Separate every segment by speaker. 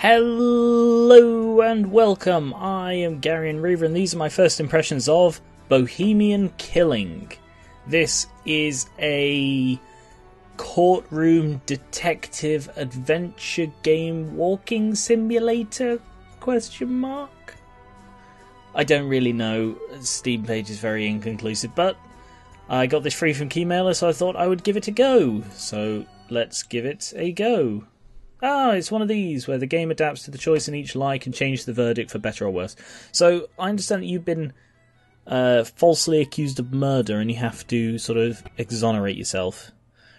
Speaker 1: Hello and welcome, I am Geran and these are my first impressions of Bohemian Killing. This is a courtroom detective adventure game walking simulator? Question mark? I don't really know, Steam page is very inconclusive, but I got this free from Keymailer, so I thought I would give it a go. So let's give it a go. Ah, it's one of these, where the game adapts to the choice in each lie and change the verdict for better or worse. So, I understand that you've been falsely accused of murder and you have to sort of exonerate yourself.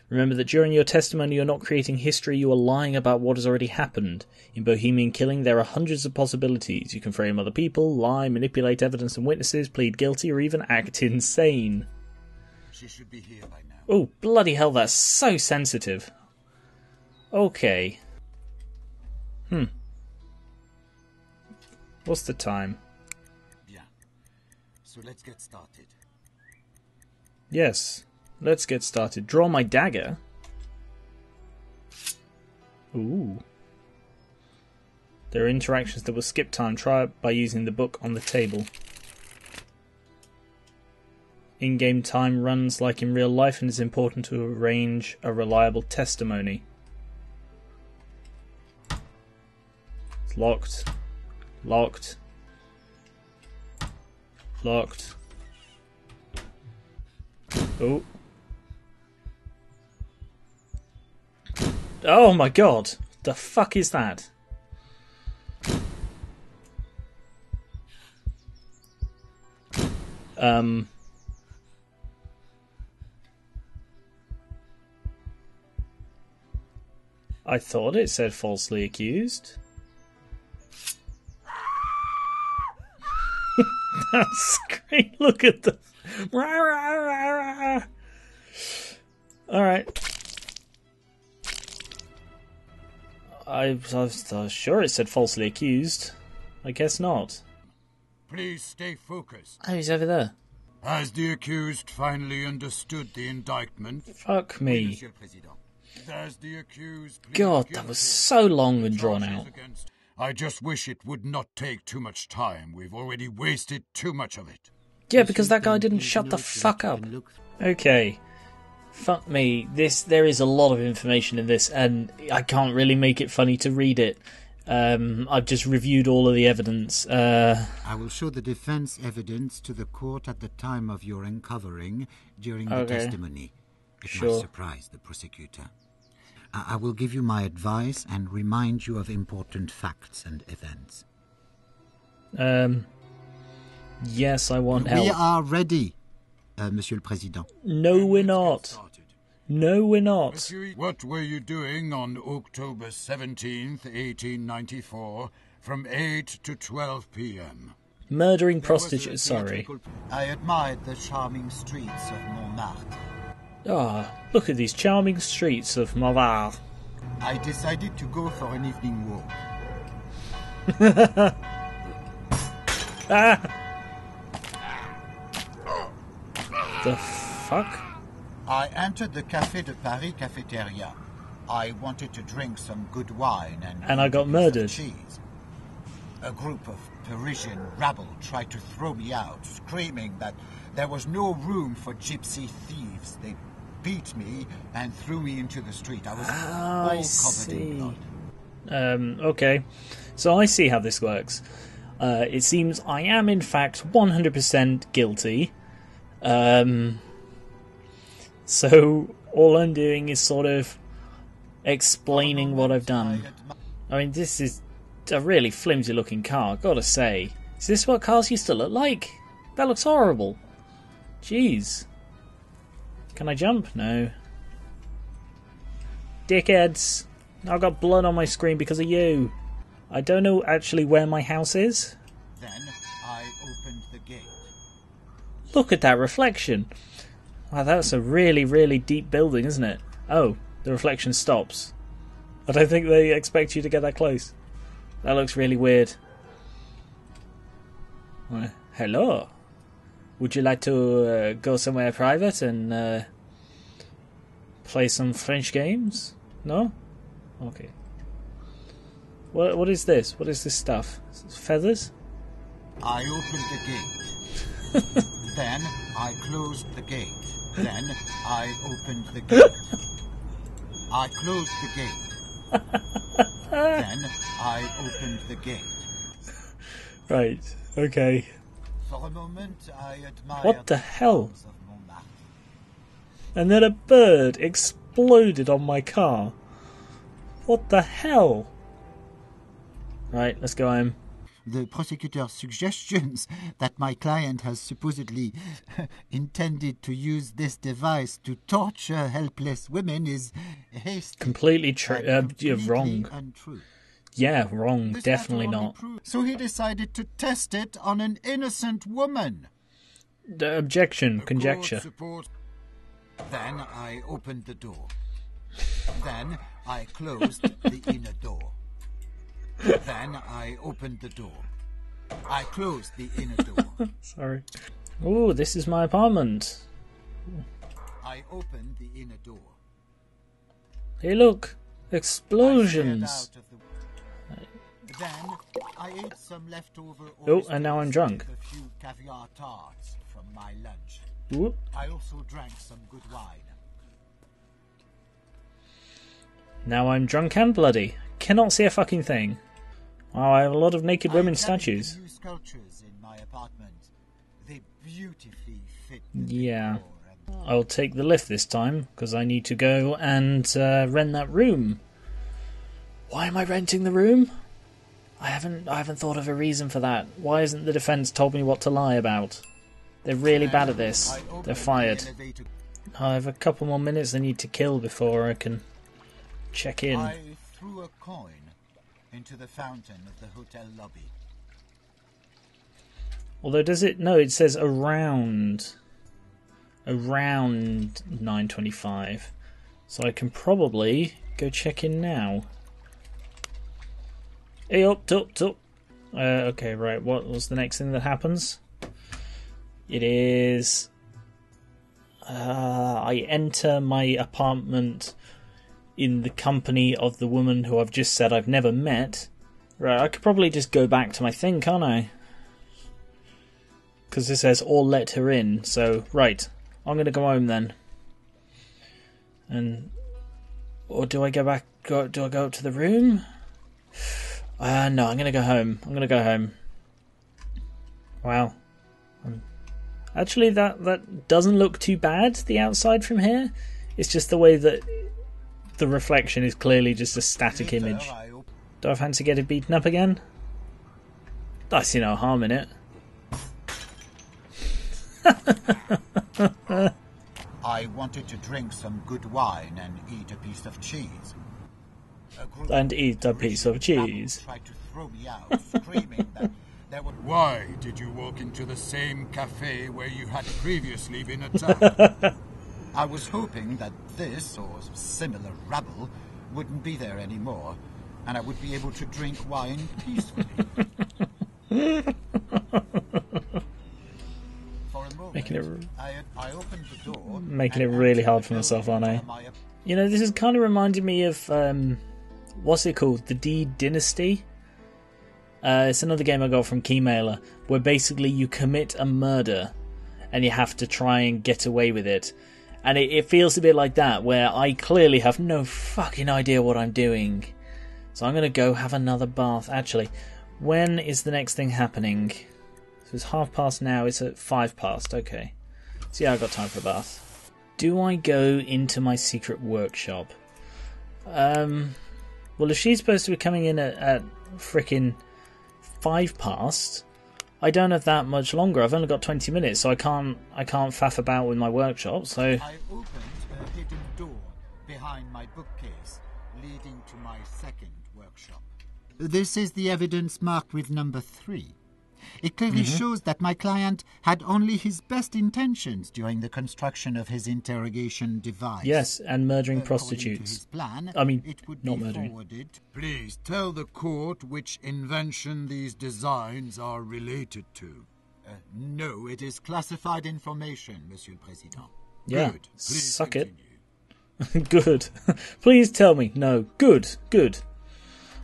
Speaker 1: Remember that during your testimony you're not creating history, you are lying about what has already happened. In Bohemian Killing there are hundreds of possibilities. You can frame other people, lie, manipulate evidence and witnesses, plead guilty, or even act insane.
Speaker 2: She should be here by now.
Speaker 1: Oh, bloody hell, that's so sensitive. Okay. What's the time?
Speaker 2: Bien. So let's get started.
Speaker 1: Yes, let's get started. Draw my dagger. Ooh. There are interactions that will skip time. Try it by using the book on the table. In-game time runs like in real life and it's important to arrange a reliable testimony. It's locked. Locked. Locked. Oh. Oh my god! The fuck is that? I thought it said falsely accused. That scream, look at the... Alright. I was sure it said falsely accused. I guess not.
Speaker 2: Please stay focused.
Speaker 1: Oh, he's over there.
Speaker 2: Has the accused finally understood the indictment?
Speaker 1: Fuck me.
Speaker 2: Monsieur le Président. Does the accused plead
Speaker 1: God, that
Speaker 2: guilty
Speaker 1: was so long and drawn
Speaker 2: charges
Speaker 1: out.
Speaker 2: against... I just wish it would not take too much time. We've already wasted too much of it.
Speaker 1: Yeah, because that guy didn't shut the fuck up. Okay. Fuck me. There is a lot of information in this, and I can't really make it funny to read it. I've just reviewed all of the evidence.
Speaker 3: I will show the defense evidence to the court at the time of your uncovering during the testimony. It might surprise the prosecutor. I will give you my advice and remind you of important facts and events.
Speaker 1: Yes, I want help.
Speaker 3: We are ready, Monsieur le Président.
Speaker 1: No, we're not. No, we're not.
Speaker 2: Monsieur, what were you doing on October 17th, 1894, from 8 to 12 p.m.?
Speaker 1: Murdering prostitutes, sorry.
Speaker 3: I admired the charming streets of Montmartre.
Speaker 1: Ah, look at these charming streets of Montmartre.
Speaker 3: I decided to go for an evening walk.
Speaker 1: The fuck?
Speaker 3: I entered the Café de Paris cafeteria. I wanted to drink some good wine
Speaker 1: and I got murdered.
Speaker 3: Cheese. A group of Parisian rabble tried to throw me out, screaming that there was no room for gypsy thieves. They beat me and threw me into the street. I was all covered in blood.
Speaker 1: Okay. So I see how this works. It seems I am in fact 100% guilty. So all I'm doing is sort of explaining what I've done. I mean, this is a really flimsy looking car, gotta say. Is this what cars used to look like? That looks horrible. Jeez. Can I jump? No. Dickheads! I've got blood on my screen because of you. I don't know actually where my house is.
Speaker 3: Then I opened the gate.
Speaker 1: Look at that reflection. Wow, that's a really, really deep building, isn't it? Oh, the reflection stops. I don't think they expect you to get that close. That looks really weird. Hello. Would you like to go somewhere private and play some French games? No? Okay. What is this? What is this stuff? Feathers?
Speaker 3: I opened the gate. Then I closed the gate. Then I opened the gate. I closed the gate. Then I opened the gate.
Speaker 1: Right, okay.
Speaker 3: For a moment, I admired
Speaker 1: What the hell?
Speaker 3: of Montmartre.
Speaker 1: And then a bird exploded on my car. What the hell? Right, let's go home.
Speaker 3: The prosecutor's suggestions that my client has supposedly intended to use this device to torture helpless women is hasty.
Speaker 1: Completely
Speaker 3: Completely
Speaker 1: wrong.
Speaker 3: untrue.
Speaker 1: Yeah, wrong.
Speaker 3: This
Speaker 1: Definitely
Speaker 3: matter only
Speaker 1: not.
Speaker 3: So he decided to test it on an innocent woman.
Speaker 1: The objection,
Speaker 2: The
Speaker 1: conjecture.
Speaker 2: court support-
Speaker 3: Then I opened the door. Then I closed the inner door. Then I opened the door. I closed the inner door.
Speaker 1: Sorry. Ooh, this is my apartment.
Speaker 3: I opened the inner door.
Speaker 1: Hey, look.
Speaker 3: I
Speaker 1: Explosions.
Speaker 3: stared out of the... Then I ate some leftover
Speaker 1: Oh, and now I'm
Speaker 3: oysters
Speaker 1: drunk.
Speaker 3: with a few caviar tarts from my lunch.
Speaker 1: Ooh.
Speaker 3: I also drank some good wine.
Speaker 1: Now I'm drunk and bloody. Cannot see a fucking thing. Wow, I have a lot of naked women
Speaker 3: I examined
Speaker 1: statues.
Speaker 3: the new sculptures in my apartment. They beautifully fit the
Speaker 1: Yeah.
Speaker 3: decor and
Speaker 1: I'll take the lift this time, because I need to go and rent that room. Why am I renting the room? I haven't thought of a reason for that. Why hasn't the defence told me what to lie about? They're really bad at this.
Speaker 3: I opened
Speaker 1: They're
Speaker 3: the
Speaker 1: fired.
Speaker 3: elevator.
Speaker 1: I have a couple more minutes I need to kill before I can check in.
Speaker 3: I threw a coin into the fountain of the hotel lobby.
Speaker 1: Although does it... No, it says around 9:25. So I can probably go check in now. Hey, up. Okay, right, what was the next thing that happens? It is... I enter my apartment in the company of the woman who I've just said I've never met. Right, I could probably just go back to my thing, can't I? Because it says, or let her in. So, right, I'm going to go home then. And... Or do I go back... do I go up to the room? No, I'm going to go home. I'm going to go home. Wow. Actually, that doesn't look too bad, the outside from here. It's just the way that the reflection is clearly just a static
Speaker 3: Later,
Speaker 1: image.
Speaker 3: I op-
Speaker 1: Do I fancy getting beaten up again? I see no harm in it.
Speaker 3: I wanted to drink some good wine and eat a piece of cheese. A group
Speaker 1: And
Speaker 3: of
Speaker 1: eat a piece of
Speaker 3: Parisian
Speaker 1: cheese.
Speaker 3: rabble tried to throw me out, screaming that there were...
Speaker 2: Why did you walk into the same cafe where you had previously been attacked?
Speaker 3: I was hoping that this or similar rabble wouldn't be there anymore, and I would be able to drink wine peacefully. For a moment,
Speaker 1: Making it-
Speaker 3: I opened the door,
Speaker 1: Making
Speaker 3: and
Speaker 1: it really
Speaker 3: entered
Speaker 1: hard
Speaker 3: the
Speaker 1: for myself,
Speaker 3: building
Speaker 1: aren't I?
Speaker 3: where my-
Speaker 1: You know, this is kind of reminding me of, what's it called? The D Dynasty? It's another game I got from Keymailer, where basically you commit a murder and you have to try and get away with it. And it feels a bit like that, where I clearly have no fucking idea what I'm doing. So I'm going to go have another bath. Actually, when is the next thing happening? So it's past now, it's at 5 past, okay. So yeah, I've got time for a bath. Do I go into my secret workshop? Well, if she's supposed to be coming in at frickin' 5 past, I don't have that much longer. I've only got 20 minutes, so I can't faff about with my workshop. So
Speaker 3: I opened a hidden door behind my bookcase, leading to my second workshop. This is the evidence marked with number 3. It clearly shows that my client had only his best intentions during the construction of his interrogation device.
Speaker 1: yes, and murdering
Speaker 3: According to
Speaker 1: prostitutes.
Speaker 3: his plan,
Speaker 1: I mean,
Speaker 3: it would
Speaker 1: not
Speaker 3: be
Speaker 1: murdering.
Speaker 3: forwarded.
Speaker 2: Please tell the court which invention these designs are related to.
Speaker 3: No, it is classified information, Monsieur le Président.
Speaker 1: Yeah,
Speaker 2: Good. Please
Speaker 1: suck it.
Speaker 2: continue.
Speaker 1: Good. Please tell me. No. Good.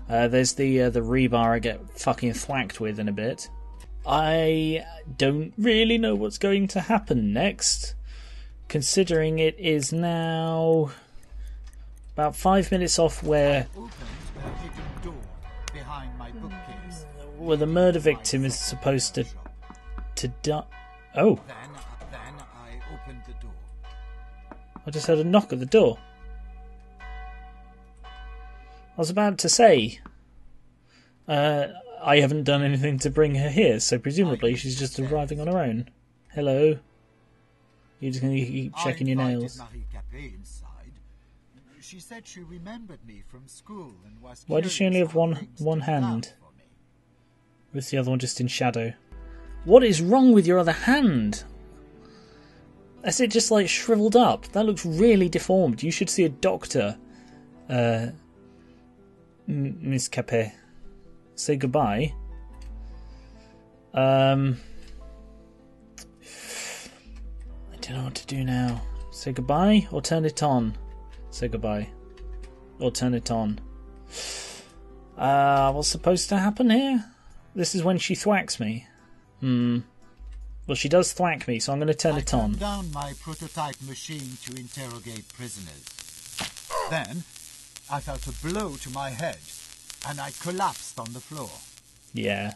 Speaker 1: There's the rebar I get fucking thwacked with in a bit. I don't really know what's going to happen next, considering it is now about 5 minutes off where the murder victim is supposed to die. Oh.
Speaker 3: Then I opened the door.
Speaker 1: I just heard a knock at the door. I was about to say, I haven't done anything to bring her here, so presumably she's just arriving on her own. Hello? You're just going to keep checking your nails.
Speaker 3: Marie Capet inside. She said she remembered me from school and was.
Speaker 1: Why does she only have one hand?
Speaker 3: For me.
Speaker 1: With the other one just in shadow? What is wrong with your other hand? Is it just like shriveled up? That looks really deformed. You should see a doctor. Miss Capet. Say goodbye. I don't know what to do now. Say goodbye or turn it on? Say goodbye. Or turn it on. What's supposed to happen here? This is when she thwacks me. Well, she does thwack me, so I'm going to turn it on.
Speaker 3: I turned down my prototype machine to interrogate prisoners. Then, I felt a blow to my head, and I collapsed on the floor.
Speaker 1: Yeah.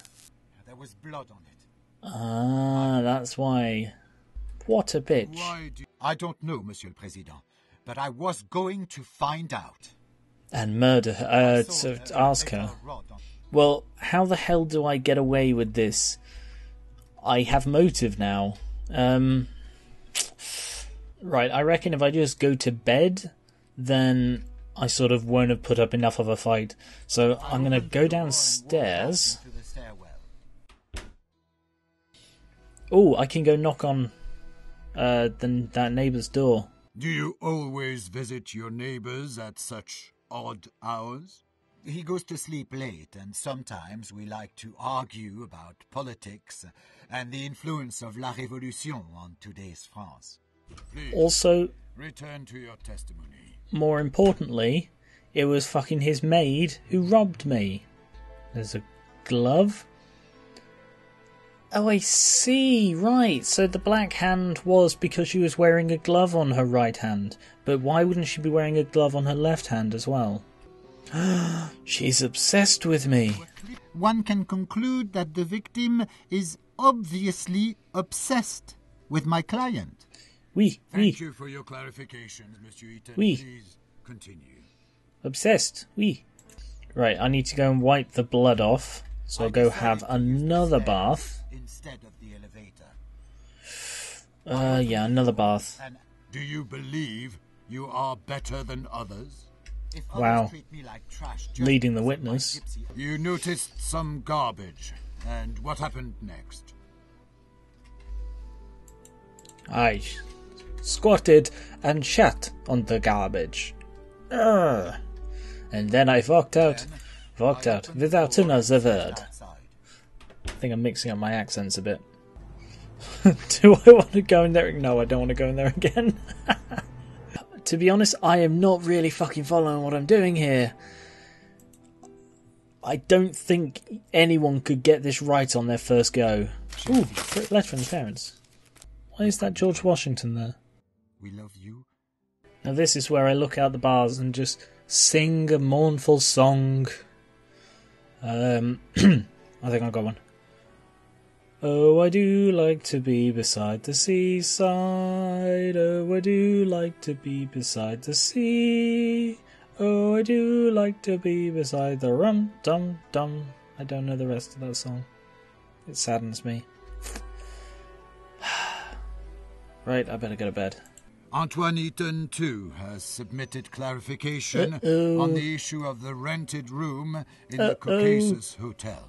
Speaker 3: There was blood on it.
Speaker 1: Ah, that's why. What a bitch.
Speaker 3: I don't know, Monsieur le Président, but I was going to find out.
Speaker 1: And murder her, to ask her. Well, how the hell do I get away with this? I have motive now. Right, I reckon if I just go to bed, then I sort of won't have put up enough of a fight. So I'm going to go downstairs. Oh, I can go knock on that neighbour's door.
Speaker 2: Do you always visit your neighbours at such odd hours?
Speaker 3: He goes to sleep late, and sometimes we like to argue about politics and the influence of La Révolution on today's France.
Speaker 2: Please,
Speaker 1: also,
Speaker 2: return to your testimony.
Speaker 1: More importantly, it was fucking his maid who robbed me. There's a glove. Oh, I see. Right. So the black hand was because she was wearing a glove on her right hand. But why wouldn't she be wearing a glove on her left hand as well? She's obsessed with me.
Speaker 3: One can conclude that the victim is obviously obsessed with my client.
Speaker 1: Oui,
Speaker 2: Thank you for your clarifications, Monsieur Eaton.
Speaker 1: Oui.
Speaker 2: Please continue.
Speaker 1: Obsessed. Oui. Right, I need to go and wipe the blood off. So I'll go have another bath.
Speaker 3: Instead of the elevator.
Speaker 1: Yeah, another bath.
Speaker 2: Do you believe you are better than others?
Speaker 1: Wow.
Speaker 3: Treat me like trash,
Speaker 1: Leading the witness.
Speaker 2: You noticed some garbage. And what happened next?
Speaker 1: I squatted and shat on the garbage. And then I walked out without another word. I think I'm mixing up my accents a bit. Do I want to go in there? No, I don't want to go in there again. To be honest, I am not really fucking following what I'm doing here. I don't think anyone could get this right on their first go. Ooh, letter from the parents. Why is that George Washington there?
Speaker 3: We love you.
Speaker 1: Now this is where I look out the bars and just sing a mournful song. I think I got one. Oh, I do like to be beside the seaside. Oh, I do like to be beside the sea. Oh, I do like to be beside the rum-dum-dum. I don't know the rest of that song. It saddens me. Right, I better go to bed.
Speaker 2: Antoine Eaton, too, has submitted clarification on the issue of the rented room in the Caucasus Hotel.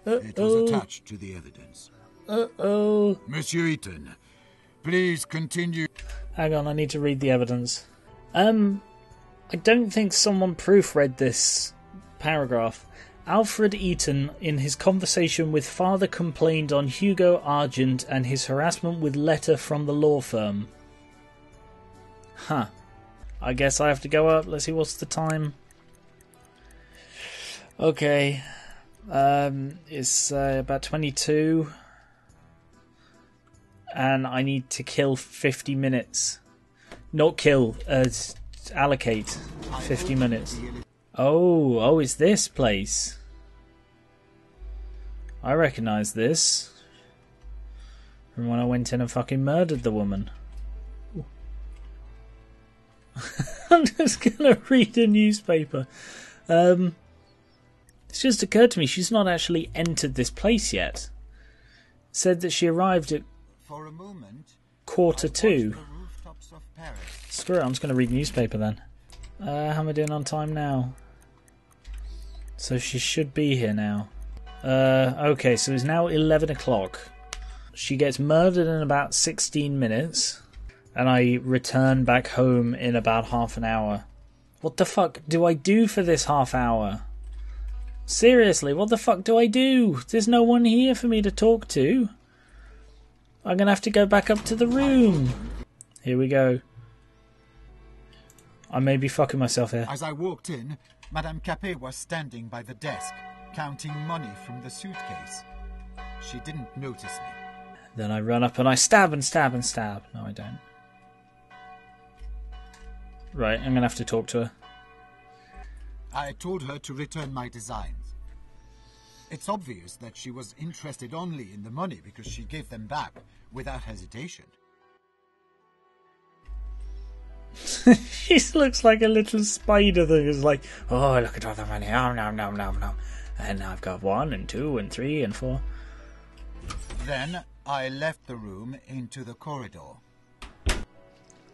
Speaker 2: It was attached to the evidence. Monsieur Eaton, please continue.
Speaker 1: Hang on, I need to read the evidence. I don't think someone proofread this paragraph. Alfred Eaton, in his conversation with father, complained on Hugo Argent and his harassment with letter from the law firm. Huh. I guess I have to go up. Let's see, what's the time? Okay. It's about 22. And I need to kill 50 minutes. Not kill, allocate 50 minutes. Oh, it's this place. I recognise this from when I went in and fucking murdered the woman. I'm just gonna read a newspaper. It's just occurred to me she's not actually entered this place yet. It said that she arrived at
Speaker 3: For a moment,
Speaker 1: 1:45.
Speaker 3: the rooftops of Paris.
Speaker 1: Screw it, I'm just gonna read newspaper then. How am I doing on time now? So she should be here now. Okay, so it's now 11 o'clock. She gets murdered in about 16 minutes. And I return back home in about half an hour. What the fuck do I do for this half hour? Seriously, what the fuck do I do? There's no one here for me to talk to. I'm gonna have to go back up to the room. Here we go. I may be fucking myself here.
Speaker 3: As I walked in, Madame Capet was standing by the desk, counting money from the suitcase. She didn't notice me.
Speaker 1: Then I run up and I stab and stab and stab. No, I don't. Right, I'm gonna have to talk to her.
Speaker 3: I told her to return my designs. It's obvious that she was interested only in the money because she gave them back without hesitation.
Speaker 1: She looks like a little spider that is like, oh, look at all the money. Oh, no, no, no, no. And I've got 1 and 2 and 3 and 4.
Speaker 3: Then I left the room into the corridor.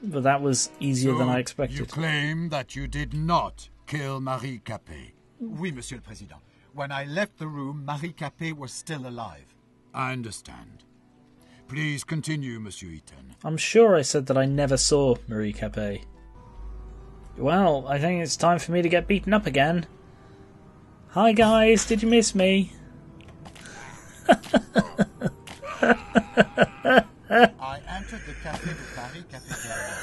Speaker 1: But that was easier than I expected.
Speaker 2: You claim that you did not kill Marie Capet?
Speaker 3: Oui, Monsieur le Président. When I left the room, Marie Capet was still alive.
Speaker 2: I understand. Please continue, Monsieur Eaton.
Speaker 1: I'm sure I said that I never saw Marie Capet. Well, I think it's time for me to get beaten up again. Hi guys, did you miss me?
Speaker 3: I entered the Café de Paris cafeteria.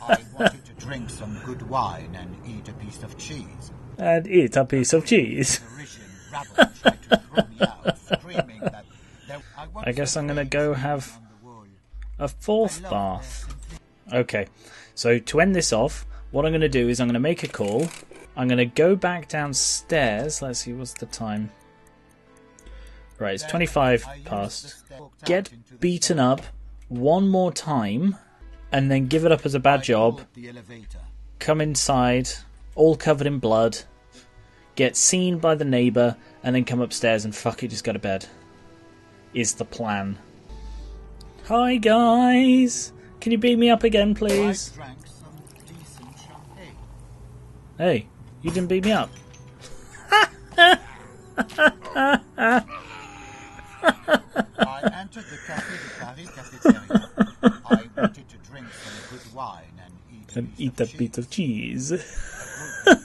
Speaker 3: I wanted to drink some good wine and eat a piece of cheese.
Speaker 1: And eat a piece of cheese.
Speaker 3: Parisian rabble tried to throw me out, screaming that
Speaker 1: I guess I'm going to go have a 4th bath. Okay, so to end this off, what I'm going to do is I'm going to make a call. I'm going to go back downstairs. Let's see, what's the time? Right, it's 25 past. Get beaten up one more time, and then give it up as a bad job. Come inside, all covered in blood. Get seen by the neighbour, and then come upstairs and fuck it, just go to bed. Is the plan. Hi guys! Can you beat me up again, please?
Speaker 3: I drank some decent champagne.
Speaker 1: Hey, you didn't beat me up.
Speaker 3: I entered the Café de Paris cafeteria. I wanted to drink some good wine and eat a
Speaker 1: piece of cheese.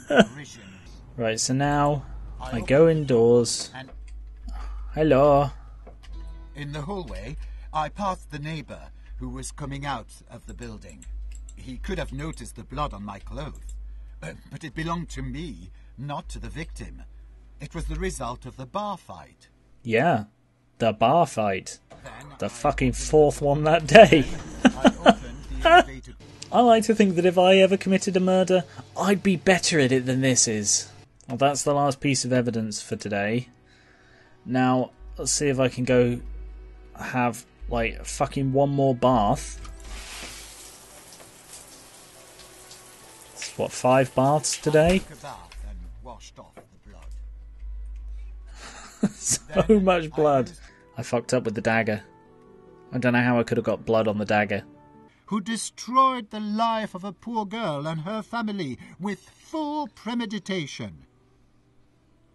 Speaker 3: Parisian.
Speaker 1: Right, so now I go indoors. Hello.
Speaker 3: In the hallway, I passed the neighbour who was coming out of the building. He could have noticed the blood on my clothes, but it belonged to me, not to the victim. It was the result of the bar fight.
Speaker 1: Yeah, the bar fight. The fucking 4th one that day.
Speaker 3: I opened the elevator.
Speaker 1: I like to think that if I ever committed a murder, I'd be better at it than this is. Well, that's the last piece of evidence for today. Now, let's see if I can go have, like, fucking one more bath. It's, what, 5 baths today?
Speaker 3: I took a bath and washed off the blood.
Speaker 1: So much blood. I fucked up with the dagger. I don't know how I could have got blood on the dagger.
Speaker 3: Who destroyed the life of a poor girl and her family with full premeditation.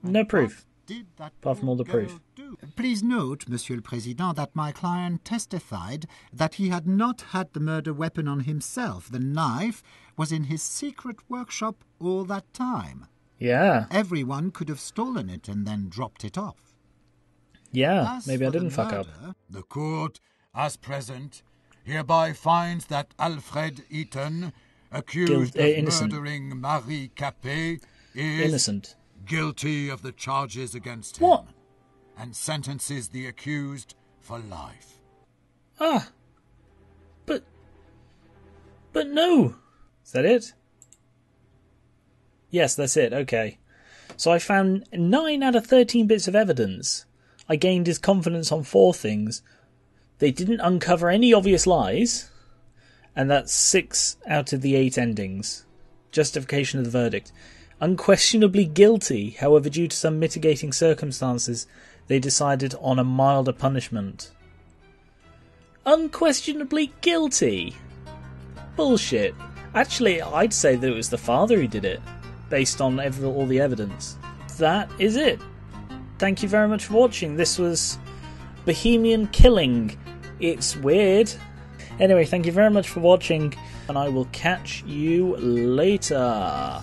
Speaker 1: No proof.
Speaker 3: Did that
Speaker 1: Apart from all the proof.
Speaker 3: do? Please note, Monsieur le Président, that my client testified that he had not had the murder weapon on himself. The knife was in his secret workshop all that time.
Speaker 1: Yeah.
Speaker 3: Everyone could have stolen it and then dropped it off.
Speaker 1: Yeah,
Speaker 3: As
Speaker 1: maybe I
Speaker 3: for the
Speaker 1: didn't fuck up.
Speaker 3: murder,
Speaker 2: The court, as present, hereby finds that Alfred Eaton, accused of
Speaker 1: innocent.
Speaker 2: murdering Marie Capet, is
Speaker 1: Innocent.
Speaker 2: guilty of the charges against him.
Speaker 1: What?
Speaker 2: And sentences the accused for life.
Speaker 1: Ah. But no. Is that it? Yes, that's it. Okay. So I found 9 out of 13 bits of evidence. I gained his confidence on 4 things. They didn't uncover any obvious lies. And that's 6 out of the 8 endings. Justification of the verdict. Unquestionably guilty, however, due to some mitigating circumstances, they decided on a milder punishment. Unquestionably guilty? Bullshit. Actually, I'd say that it was the father who did it, based on all the evidence. That is it. Thank you very much for watching. This was Bohemian Killing. It's weird. Anyway, thank you very much for watching, and I will catch you later.